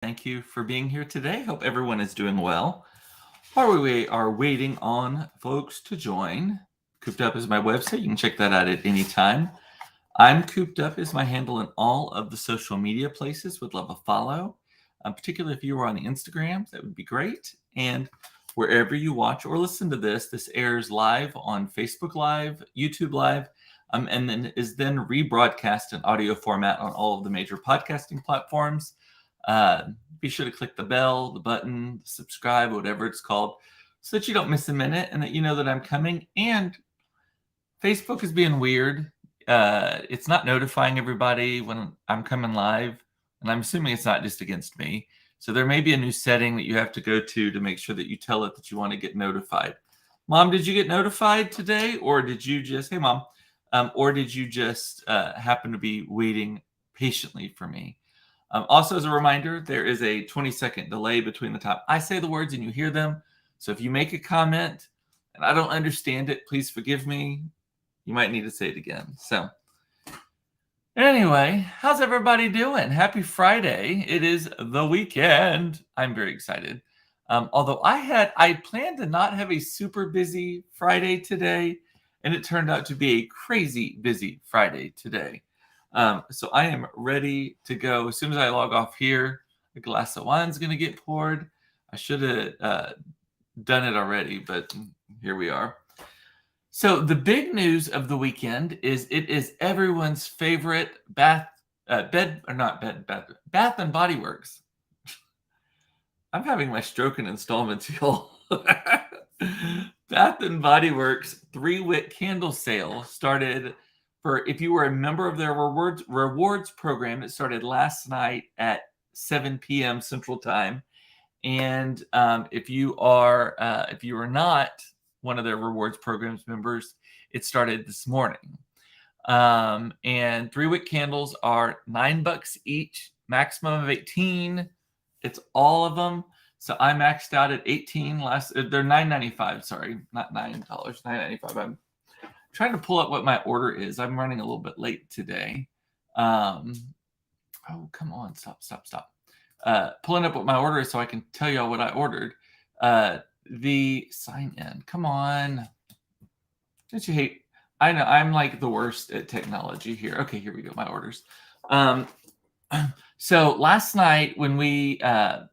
Thank you for being here today. Hope everyone is doing well. While we are waiting on folks to join, Cooped Up is my website. You can check that out at any time. I'm Cooped Up is my handle in all of the social media places. Would love a follow. Particularly if you were on Instagram, that would be great. And wherever you watch or listen to this airs live on Facebook Live, YouTube Live, and then is then rebroadcast in audio format on all of the major podcasting platforms. Uh, be sure to click the bell, the button, subscribe, whatever it's called, so that you don't miss a minute and that you know that I'm coming. And Facebook is being weird. It's not notifying everybody when I'm coming live, and I'm assuming it's not just against me. So there may be a new setting that you have to go to make sure that you tell it that you want to get notified. Mom, did you get notified today, or did you just, hey, Mom, or did you just happen to be waiting patiently for me? Also, as a reminder, there is a 20-second delay between the time I say the words and you hear them. So if you make a comment and I don't understand it, please forgive me. You might need to say it again. So anyway, how's everybody doing? Happy Friday. It is the weekend. I'm very excited. Although I planned to not have a super busy Friday today, and it turned out to be a crazy busy Friday today. So I am ready to go. As soon as I log off here, a glass of wine is going to get poured. I should have done it already, but here we are. So the big news of the weekend is it is everyone's favorite Bath and Body Works. I'm having my stroke in installments, y'all. Bath and Body Works 3-wick candle sale started for, if you were a member of their rewards program, it started last night at 7 p.m. Central Time. And if you are not one of their rewards programs members, it started this morning. And 3-wick candles are $9 each, maximum of 18. It's all of them. So I maxed out at 18 they're $9.95, sorry, not $9, $9.95. I'm trying to pull up what my order is. I'm running a little bit late today. Oh, come on, stop. Pulling up what my order is so I can tell y'all what I ordered. The sign in, come on. Don't you hate? I know I'm like the worst at technology here. Okay, here we go. My orders. So last night when we got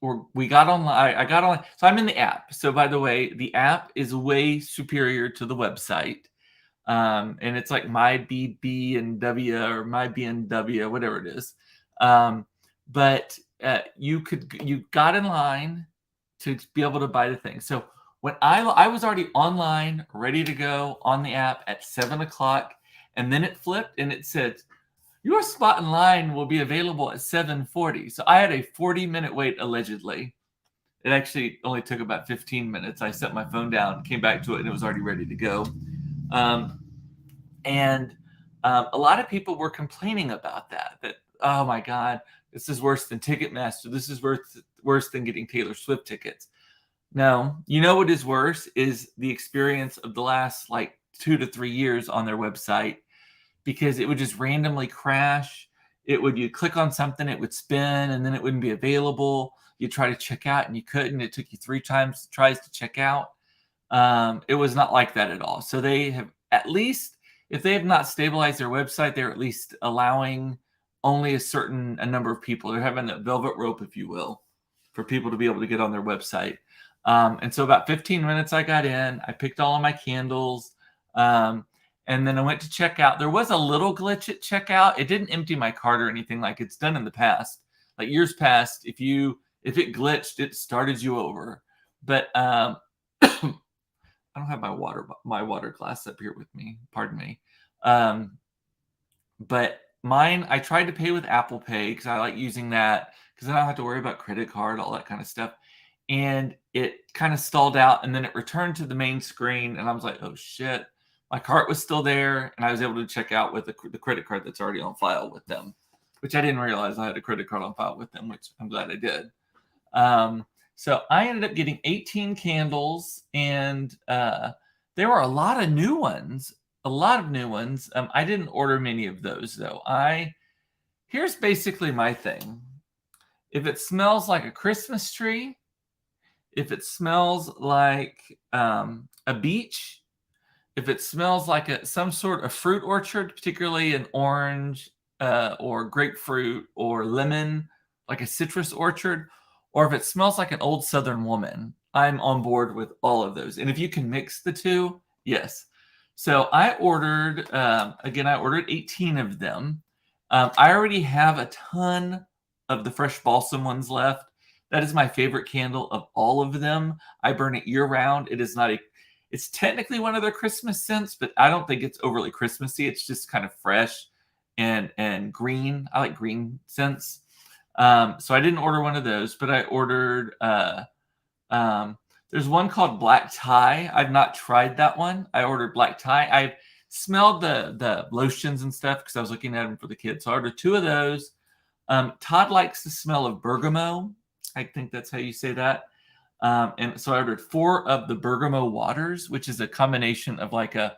online, I got online. So I'm in the app. So by the way, the app is way superior to the website. And it's like my BB and W or my BNW, whatever it is. But you got in line to be able to buy the thing. So when I was already online, ready to go on the app at 7:00, and then it flipped and it said, your spot in line will be available at 7:40. So I had a 40-minute wait, allegedly. It actually only took about 15 minutes. I set my phone down, came back to it, and it was already ready to go. And a lot of people were complaining about that, oh my God, this is worse than Ticketmaster. This is worse than getting Taylor Swift tickets. No, you know what is worse is the experience of the last like 2 to 3 years on their website, because it would just randomly crash. You'd click on something, it would spin, and then it wouldn't be available. You try to check out and you couldn't. It took you 3 tries to check out. It was not like that at all. So they have, at least if they have not stabilized their website, they're at least allowing only a number of people. They're having that velvet rope, if you will, for people to be able to get on their website. And so about 15 minutes I got in, I picked all of my candles, and then I went to check out. There was a little glitch at checkout. It didn't empty my cart or anything like it's done in the past. Like years past, if it glitched, it started you over. But I don't have my water glass up here with me. Pardon me. But mine, I tried to pay with Apple Pay because I like using that because I don't have to worry about credit card, all that kind of stuff. And it kind of stalled out, and then it returned to the main screen, and I was like, oh shit. My cart was still there, and I was able to check out with the credit card that's already on file with them, which I didn't realize I had a credit card on file with them, which I'm glad I did. So I ended up getting 18 candles, and there were a lot of new ones. I didn't order many of those, though. Here's basically my thing. If it smells like a Christmas tree, if it smells like a beach, if it smells like some sort of fruit orchard, particularly an orange or grapefruit or lemon, like a citrus orchard, or if it smells like an old Southern woman, I'm on board with all of those. And if you can mix the two, yes. So I ordered, again, I ordered 18 of them. I already have a ton of the fresh balsam ones left. That is my favorite candle of all of them. I burn it year round. It is not a It's technically one of their Christmas scents, but I don't think it's overly Christmassy. It's just kind of fresh and green. I like green scents. So I didn't order one of those, but I ordered um, there's one called Black Tie. I've not tried that one. I ordered Black Tie. I smelled the lotions and stuff because I was looking at them for the kids. So I ordered 2 of those. Todd likes the smell of bergamot. I think that's how you say that. And so I ordered 4 of the bergamot waters, which is a combination of like an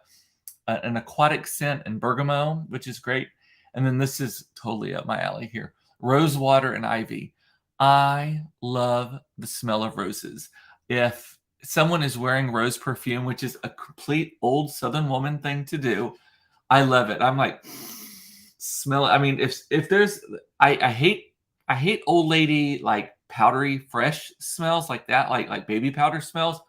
aquatic scent and bergamot, which is great. And then this is totally up my alley here. Rose water and ivy. I love the smell of roses. If someone is wearing rose perfume, which is a complete old Southern woman thing to do, I love it. I'm like, smell it. I mean, if there's, I hate old lady like powdery fresh smells like that, like baby powder smells,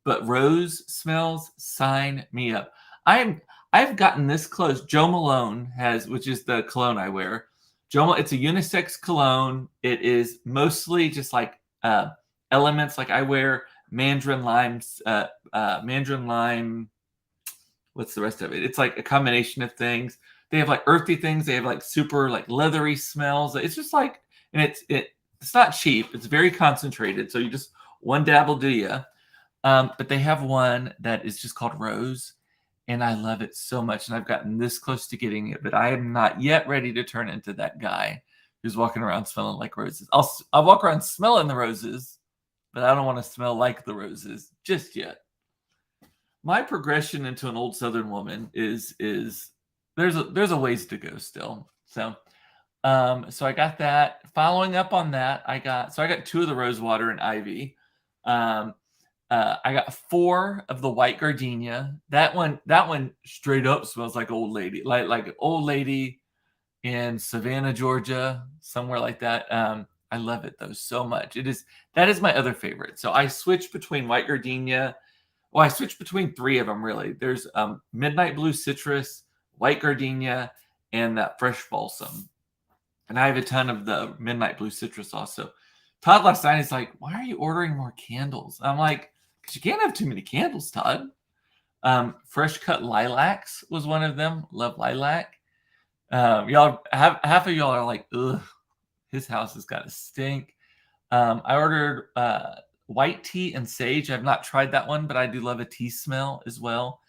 but rose smells, sign me up. I've gotten this close. Jo Malone has, which is the cologne I wear. It's a unisex cologne. It is mostly just like elements. Like I wear mandarin lime. What's the rest of it? It's like a combination of things. They have like earthy things. They have like super like leathery smells. It's just like, and it's not cheap. It's very concentrated. So you just one dab will do you. But they have one that is just called Rose, and I love it so much. And I've gotten this close to getting it, but I am not yet ready to turn into that guy who's walking around smelling like roses. I'll walk around smelling the roses, but I don't want to smell like the roses just yet. My progression into an old Southern woman is there's a ways to go still. So I got that. Following up on that, I got 2 of the rose water and ivy. I got 4 of the white gardenia. That one straight up smells like old lady, like an old lady in Savannah, Georgia, somewhere like that. I love it though so much. That is my other favorite. So I switched between white gardenia. Well, I switched between 3 of them really. There's midnight blue citrus, white gardenia, and that fresh balsam. And I have a ton of the midnight blue citrus also. Todd last night is like, "Why are you ordering more candles?" I'm like, "Because you can't have too many candles, Todd." Fresh cut lilacs was one of them. Love lilac. Y'all have half of y'all are like, "Ugh, his house has got to stink." I ordered white tea and sage. I've not tried that one, but I do love a tea smell as well.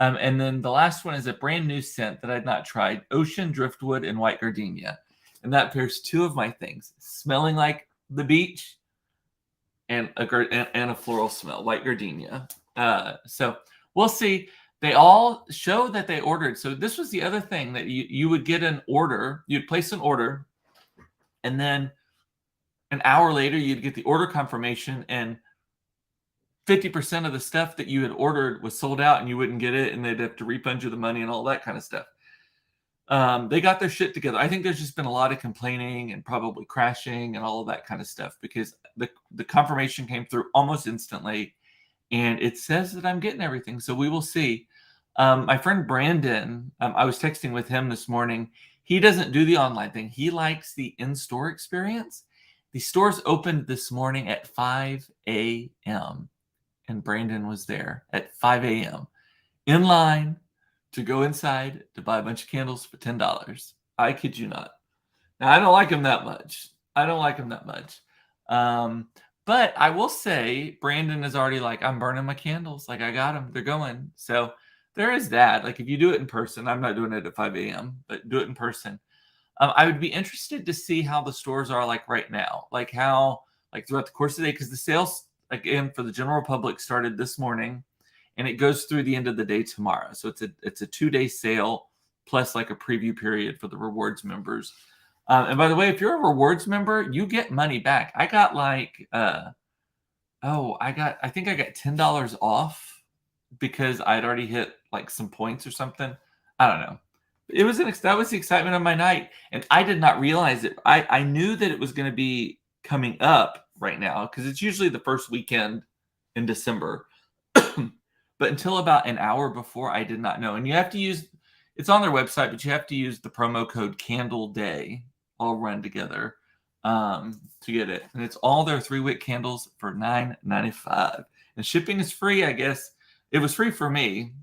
And then the last one is a brand new scent that I've not tried: ocean driftwood and white gardenia. And that pairs 2 of my things: smelling like the beach and a floral smell, white gardenia. So we'll see. They all show that they ordered. So this was the other thing, that you would get an order. You'd place an order, and then an hour later you'd get the order confirmation, and 50% of the stuff that you had ordered was sold out, and you wouldn't get it, and they'd have to refund you the money and all that kind of stuff. They got their shit together. I think there's just been a lot of complaining and probably crashing and all of that kind of stuff, because the confirmation came through almost instantly, and it says that I'm getting everything. So we will see. My friend Brandon, I was texting with him this morning. He doesn't do the online thing. He likes the in-store experience. The stores opened this morning at 5 a.m. and Brandon was there at 5 a.m. in line to go inside to buy a bunch of candles for $10. I kid you not. Now, I don't like him that much. But I will say, Brandon is already like, "I'm burning my candles. Like, I got them. They're going." So there is that. Like, if you do it in person, I'm not doing it at 5 a.m., but do it in person. I would be interested to see how the stores are like right now, like how, like throughout the course of the day, because the sales, again, for the general public started this morning, and it goes through the end of the day tomorrow. So it's a 2-day sale plus like a preview period for the rewards members. And by the way, if you're a rewards member, you get money back. I got like, I think I got $10 off because I'd already hit like some points or something. I don't know. It was that was the excitement of my night, and I did not realize it. I knew that it was going to be coming up right now because it's usually the first weekend in December, but until about an hour before, I did not know. And you have to use it's on their website, but you have to use the promo code Candle Day, all run together, to get it. And it's all their 3-wick candles for $9.95, and shipping is free. I guess it was free for me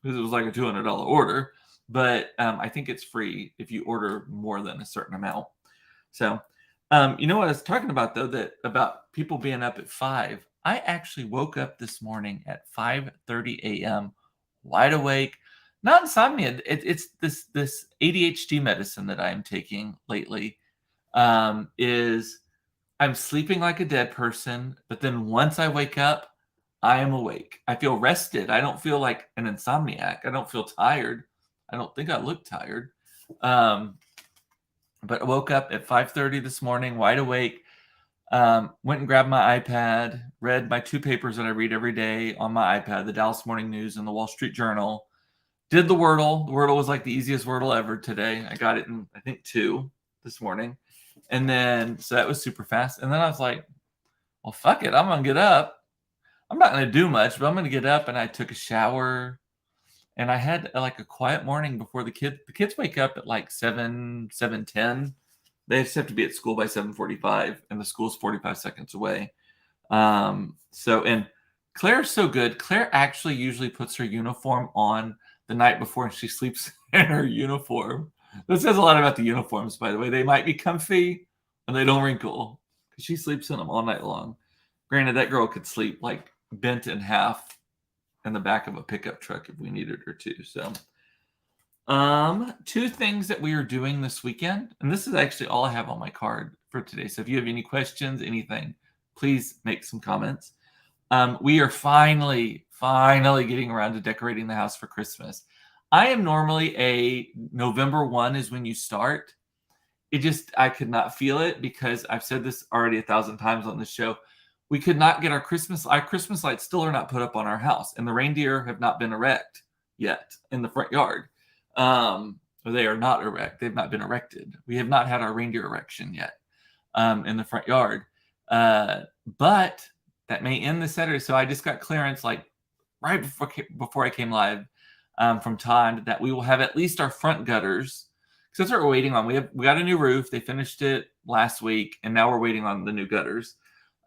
because it was like a $200 order, but I think it's free if you order more than a certain amount. So, you know what I was talking about though, that about people being up at 5. I actually woke up this morning at 5:30 a.m. wide awake. Not insomnia. It's this ADHD medicine that I am taking lately. Is I'm sleeping like a dead person, but then once I wake up, I am awake. I feel rested. I don't feel like an insomniac. I don't feel tired. I don't think I look tired. But I woke up at 5:30 this morning, wide awake. Went and grabbed my iPad, read my 2 papers that I read every day on my iPad, the Dallas Morning News and the Wall Street Journal. Did the Wordle. The Wordle was like the easiest Wordle ever today. I got it in, I think, 2 this morning. And then, so that was super fast. And then I was like, well, fuck it. I'm going to get up. I'm not going to do much, but I'm going to get up. And I took a shower. And I had like a quiet morning before the kids wake up at like 7:10. They just have to be at school by 7:45, and the school's 45 seconds away. And Claire's so good. Claire actually usually puts her uniform on the night before, and she sleeps in her uniform. This says a lot about the uniforms, by the way. They might be comfy and they don't wrinkle because she sleeps in them all night long. Granted, that girl could sleep like bent in half in the back of a pickup truck if we needed her to. So, 2 things that we are doing this weekend, and this is actually all I have on my card for today. So if you have any questions, anything, please make some comments. We are finally getting around to decorating the house for Christmas. I am normally a November 1 is when you start. I could not feel it because I've said this already 1,000 times on this show. We could not get our Christmas lights still are not put up on our house, and the reindeer have not been erect yet in the front yard. They are not erect. They've not been erected. We have not had our reindeer erection yet in the front yard. But that may end this Saturday. So I just got clearance like right before I came live from Todd that we will have at least our front gutters. Because that's what we're waiting on. We got a new roof. They finished it last week, and now we're waiting on the new gutters.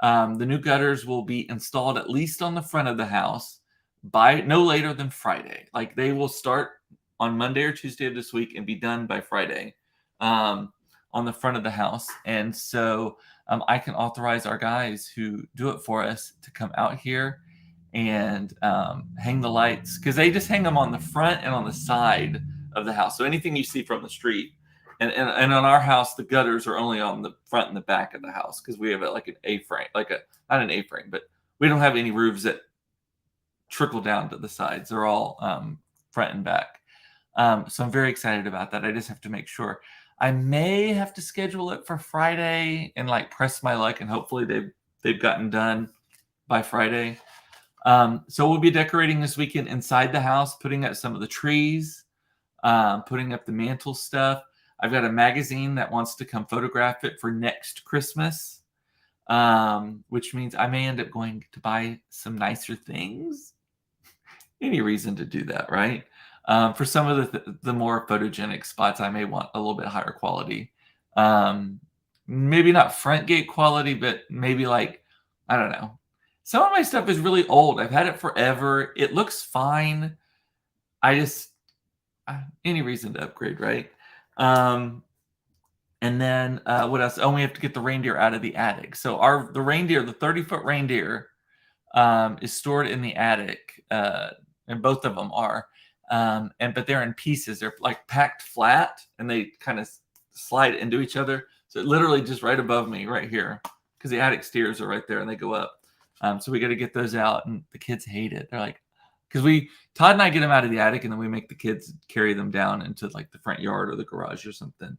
The new gutters will be installed at least on the front of the house by no later than Friday. Like they will start on Monday or Tuesday of this week and be done by Friday on the front of the house. And so I can authorize our guys who do it for us to come out here and hang the lights, because they just hang them on the front and on the side of the house. So anything you see from the street. And on our house, the gutters are only on the front and the back of the house because we have like an A-frame, not an A-frame, but we don't have any roofs that trickle down to the sides. They're all front and back. So I'm very excited about that. I just have to make sure. I may have to schedule it for Friday and like press my luck, and hopefully they've gotten done by Friday. So we'll be decorating this weekend inside the house, putting up some of the trees, putting up the mantle stuff. I've got a magazine that wants to come photograph it for next Christmas, which means I may end up going to buy some nicer things. Any reason to do that, right? For some of the more photogenic spots, I may want a little bit higher quality. Maybe not front gate quality, but maybe like, I don't know. Some of my stuff is really old. I've had it forever. It looks fine. Any reason to upgrade, right? And then what else? Oh, we have to get the reindeer out of the attic. So the 30-foot reindeer is stored in the attic, and both of them are. But they're in pieces. They're like packed flat, and they kind of slide into each other. So literally just right above me, right here, because the attic stairs are right there, and they go up. So we got to get those out, and the kids hate it. They're like, because Todd and I get them out of the attic, and then we make the kids carry them down into like the front yard or the garage or something.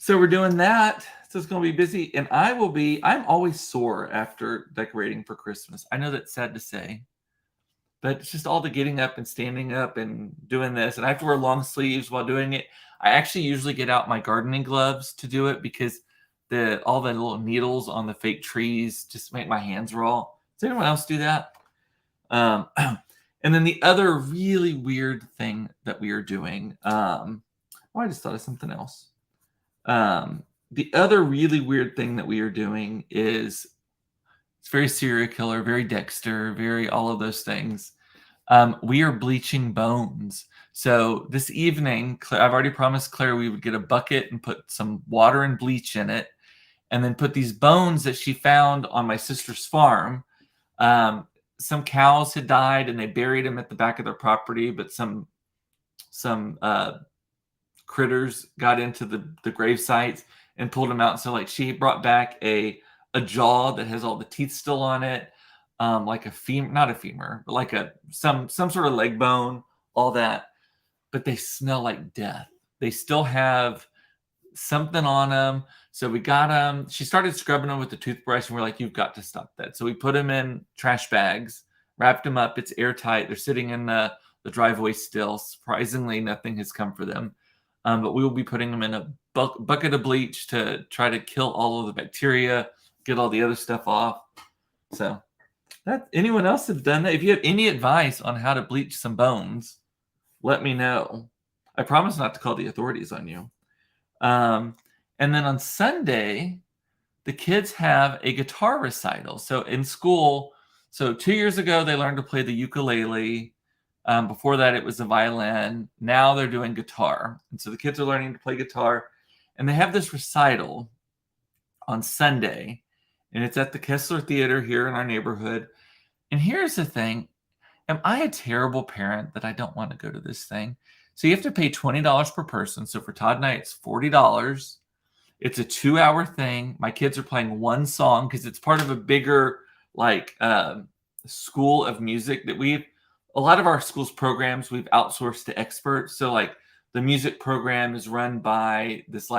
So we're doing that. So it's going to be busy. And I'm always sore after decorating for Christmas. I know that's sad to say, but it's just all the getting up and standing up and doing this. And I have to wear long sleeves while doing it. I actually usually get out my gardening gloves to do it because all the little needles on the fake trees just make my hands raw. Does anyone else do that? And then the other really weird thing that we are doing, I just thought of something else. The other really weird thing that we are doing is it's very serial killer, very Dexter, very all of those things. We are bleaching bones. So this evening, I've already promised Claire we would get a bucket and put some water and bleach in it, and then put these bones that she found on my sister's farm. Some cows had died and they buried them at the back of their property, but some critters got into the grave sites and pulled them out. So like she brought back a jaw that has all the teeth still on it, like a femur, not a femur, but like some sort of leg bone, all that. But they smell like death. They still have something on them. So we got them. She started scrubbing them with the toothbrush, and we're like, "You've got to stop that." So we put them in trash bags, wrapped them up. It's airtight. They're sitting in the driveway still. Surprisingly, nothing has come for them. But we will be putting them in a bucket of bleach to try to kill all of the bacteria, get all the other stuff off. So, anyone else have done that? If you have any advice on how to bleach some bones, let me know. I promise not to call the authorities on you. And then on Sunday, the kids have a guitar recital. So in school, 2 years ago, they learned to play the ukulele. Before that, it was the violin. Now they're doing guitar. And so the kids are learning to play guitar. And they have this recital on Sunday. And it's at the Kessler Theater here in our neighborhood. And here's the thing. Am I a terrible parent that I don't want to go to this thing? So you have to pay $20 per person. So for Todd and I, it's $40. It's a 2-hour thing. My kids are playing one song because it's part of a bigger school of music that a lot of our school's programs we've outsourced to experts. So like the music program is run by this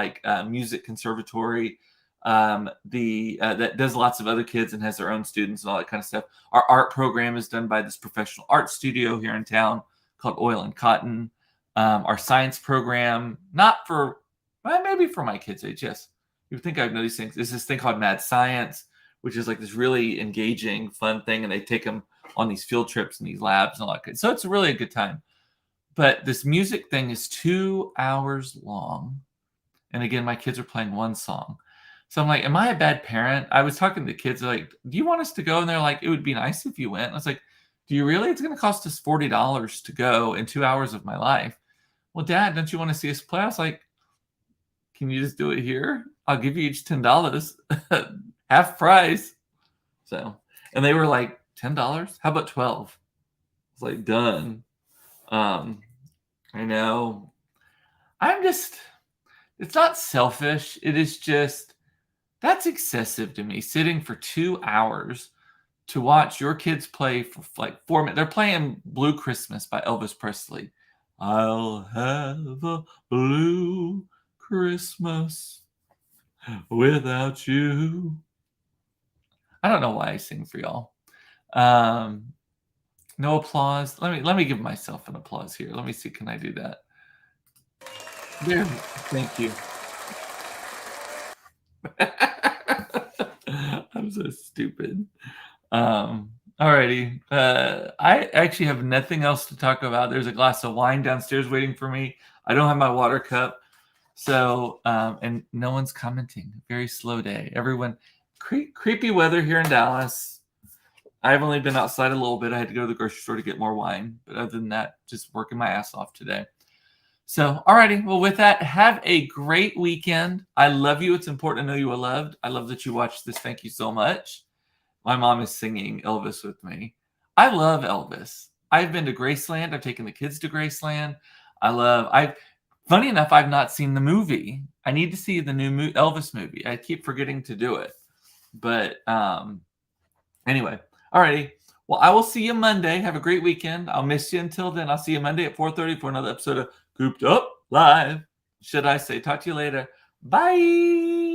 music conservatory that does lots of other kids and has their own students and all that kind of stuff. Our art program is done by this professional art studio here in town called Oil and Cotton. Our science program, not for, maybe for my kids' age, yes. You would think I would know these things. There's this thing called Mad Science, which is like this really engaging, fun thing, and they take them on these field trips and these labs and all that. So it's really a good time. But this music thing is 2 hours long. And again, my kids are playing one song. So I'm like, am I a bad parent? I was talking to the kids, like, do you want us to go? And they're like, it would be nice if you went. And I was like, do you really? It's going to cost us $40 to go in 2 hours of my life. Well, Dad, don't you want to see us play? I was like, can you just do it here? I'll give you each $10, half price. So, and they were like, $10? How about 12? It's like, done. I know. It's not selfish. It is just, that's excessive to me. Sitting for 2 hours to watch your kids play for like 4 minutes. They're playing Blue Christmas by Elvis Presley. I'll have a blue Christmas without you. I don't know why I sing for y'all. No applause. Let me give myself an applause here. Let me see. Can I do that? There. Thank you. I'm so stupid. Alrighty. I actually have nothing else to talk about. There's a glass of wine downstairs waiting for me. I don't have my water cup. So, and no one's commenting. Very slow day. Everyone, creepy weather here in Dallas. I've only been outside a little bit. I had to go to the grocery store to get more wine. But other than that, just working my ass off today. So, alrighty. Well, with that, have a great weekend. I love you. It's important to know you are loved. I love that you watched this. Thank you so much. My mom is singing Elvis with me. I love Elvis. I've been to Graceland. I've taken the kids to Graceland. Funny enough, I've not seen the movie. I need to see the new Elvis movie. I keep forgetting to do it. But anyway, alrighty. Well, I will see you Monday. Have a great weekend. I'll miss you until then. I'll see you Monday at 4:30 for another episode of Cooped Up Live. Should I say? Talk to you later. Bye.